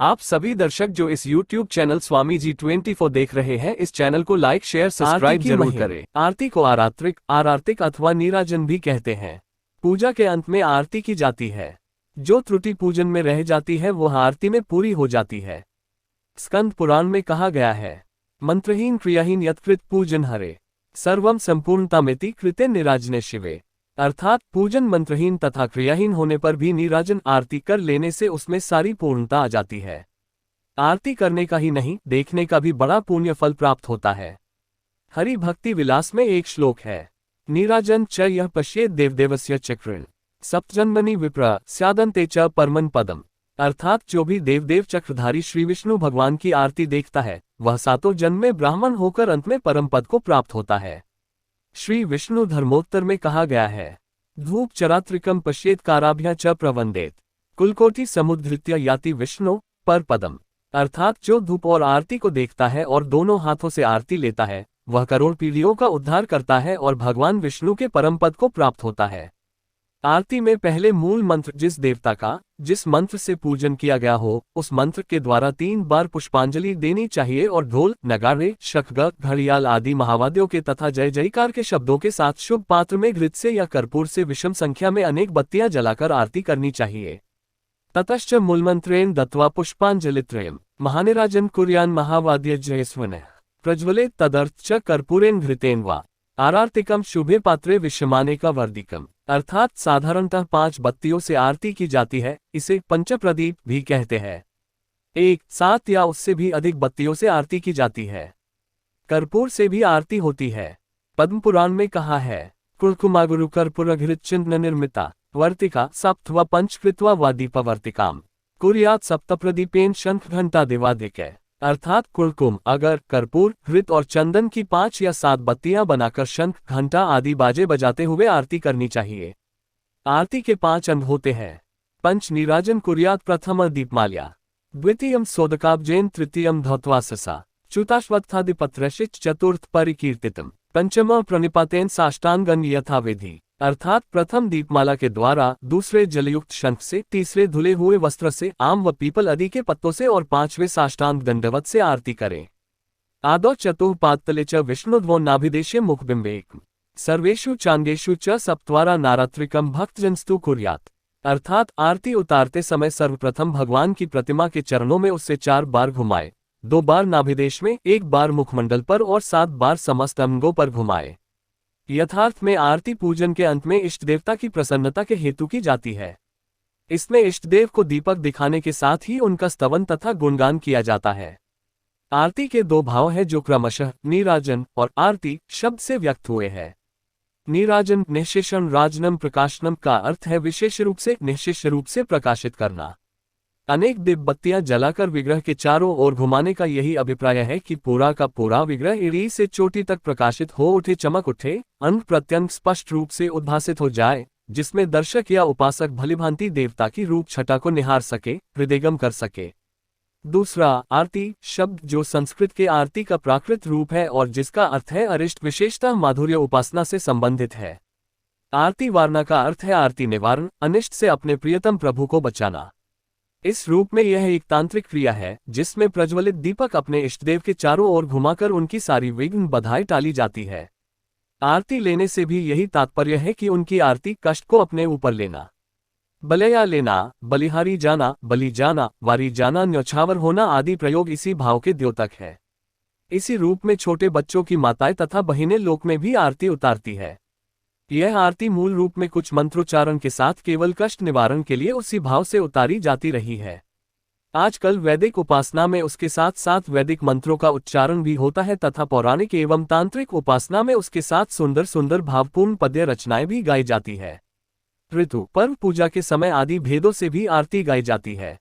आप सभी दर्शक जो इस YouTube चैनल स्वामी जी 24 देख रहे हैं, इस चैनल को लाइक शेयर सब्सक्राइब जरूर करें। आरती को आरार्तिक अथवा नीराजन भी कहते हैं। पूजा के अंत में आरती की जाती है। जो त्रुटि पूजन में रह जाती है वह आरती में पूरी हो जाती है। स्कंद पुराण में कहा गया है, मंत्रहीन क्रियाहीन यत्कृत पूजन हरे सर्वम संपूर्णतामिति कृते निराजने शिवे। अर्थात पूजन मंत्रहीन तथा क्रियाहीन होने पर भी नीराजन आरती कर लेने से उसमें सारी पूर्णता आ जाती है। आरती करने का ही नहीं, देखने का भी बड़ा पुण्य फल प्राप्त होता है। हरि भक्ति विलास में एक श्लोक है, नीराजन च यह पश्येत देवदेवस्य चक्रण सप्तजन्मनि विप्र स्यादन्ते च परमन पदम। अर्थात जो भी देवदेव चक्रधारी श्री विष्णु भगवान की आरती देखता है वह सातों जन्म में ब्राह्मण होकर अंत में परम पद को प्राप्त होता है। श्री विष्णु धर्मोत्तर में कहा गया है, धूप चरात्रिकम पश्येत काराभ्या च प्रवंदेत कुलकोटि समुद्धृत्य याति विष्णु पर पदम। अर्थात जो धूप और आरती को देखता है और दोनों हाथों से आरती लेता है वह करोड़ पीढ़ियों का उद्धार करता है और भगवान विष्णु के परम पद को प्राप्त होता है। आरती में पहले मूल मंत्र जिस देवता का जिस मंत्र से पूजन किया गया हो उस मंत्र के द्वारा 3 बार पुष्पांजलि देनी चाहिए और ढोल नगाड़े शखग घड़ियाल आदि महावाद्यों के तथा जय जयकार के शब्दों के साथ शुभ पात्र में घृत से या कर्पूर से विषम संख्या में अनेक बत्तियां जलाकर आरती करनी चाहिए। ततश्च मूलमंत्रेण दत्वा पुष्पांजलित्रयम् महानिराजन कुर्यान् महावाद्य जयस्वनः प्रज्वलित तदर्थ च कर्पूरेण घृतेन वा आरार्तिकम शुभे पात्रे विषमाने का वर्दिकम। अर्थात साधारणतः 5 बत्तियों से आरती की जाती है। इसे पंचप्रदीप भी कहते हैं। 1, 7 या उससे भी अधिक बत्तियों से आरती की जाती है। कर्पूर से भी आरती होती है। पद्म पुराण में कहा है, कुलकुमागुरु कर्पूर घृत चिन्ह निर्मिता वर्तिका सप्तवा पंचकृत्वा वादीपवर्तिकाम कुर्यात सप्तप्रदीपेन शंख घंटा दिवादिके। अर्थात कुलकुम अगर कर्पूर घृत और चंदन की 5 या 7 बत्तियां बनाकर शंख घंटा आदि बाजे बजाते हुए आरती करनी चाहिए। आरती के 5 अंग होते हैं। पंच नीराजन कुर्यात प्रथम दीपमाल्या द्वितीयम सोदकाब्जेन तृतीयम धौत्वाससा च्युताश्वत्थादिपत्रशिच चतुर्थ परिकीर्तितम पंचम प्रणिपातेन साष्टांगन यथाविधि। अर्थात प्रथम दीपमाला के द्वारा, दूसरे जलयुक्त शंख से, तीसरे धुले हुए वस्त्र से, आम व पीपल आदि के पत्तों से और 5वें साष्टांग दंडवत से आरती करें। आदौ चतुः पादतले च विष्णुद्वो नाभिदेशे मुखबिंबेक सर्वेषु चांगेषु च सप्तवारा नारात्रिकम भक्तजनस्तु कुर्यात। अर्थात आरती उतारते समय सर्वप्रथम भगवान की प्रतिमा के चरणों में उससे 4 बार घुमाए, 2 बार नाभिदेश में, 1 बार मुखमंडल पर और 7 बार समस्त अंगों पर घुमाए। यथार्थ में आरती पूजन के अंत में इष्ट देवता की प्रसन्नता के हेतु की जाती है। इसमें इष्ट देव को दीपक दिखाने के साथ ही उनका स्तवन तथा गुणगान किया जाता है। आरती के 2 भाव हैं जो क्रमशः नीराजन और आरती शब्द से व्यक्त हुए हैं। नीराजन निःशेषण राजनम प्रकाशनम का अर्थ है विशेष रूप से निःशेष रूप से प्रकाशित करना। अनेक दीप बत्तियां जलाकर विग्रह के चारों ओर घुमाने का यही अभिप्राय है कि पूरा का पूरा विग्रह एड़ी से चोटी तक प्रकाशित हो उठे, चमक उठे, अंग प्रत्यंग स्पष्ट रूप से उद्भासित हो जाए, जिसमें दर्शक या उपासक भलीभांति देवता की रूप छटा को निहार सके, हृदयगम कर सके। दूसरा, आरती शब्द जो संस्कृत के आरती का प्राकृत रूप है और जिसका अर्थ है अरिष्ट, विशेषतः माधुर्य उपासना से संबंधित है। आरती वारणा का अर्थ है आरती निवारण, अनिष्ट से अपने प्रियतम प्रभु को बचाना। इस रूप में यह एक तांत्रिक क्रिया है जिसमें प्रज्वलित दीपक अपने इष्टदेव के चारों ओर घुमाकर उनकी सारी विघ्न बाधाएं टाली जाती है। आरती लेने से भी यही तात्पर्य है कि उनकी आरती कष्ट को अपने ऊपर लेना। बलया लेना, बलिहारी जाना, बलि जाना, वारी जाना, न्यौछावर होना आदि प्रयोग इसी भाव के द्योतक है। इसी रूप में छोटे बच्चों की माताएं तथा बहिनें लोक में भी आरती उतारती है। यह आरती मूल रूप में कुछ मंत्रोच्चारण के साथ केवल कष्ट निवारण के लिए उसी भाव से उतारी जाती रही है। आजकल वैदिक उपासना में उसके साथ साथ वैदिक मंत्रों का उच्चारण भी होता है तथा पौराणिक एवं तांत्रिक उपासना में उसके साथ सुंदर सुंदर भावपूर्ण पद्य रचनाएं भी गाई जाती है। ऋतु, पर्व, पूजा के समय आदि भेदों से भी आरती गाई जाती है।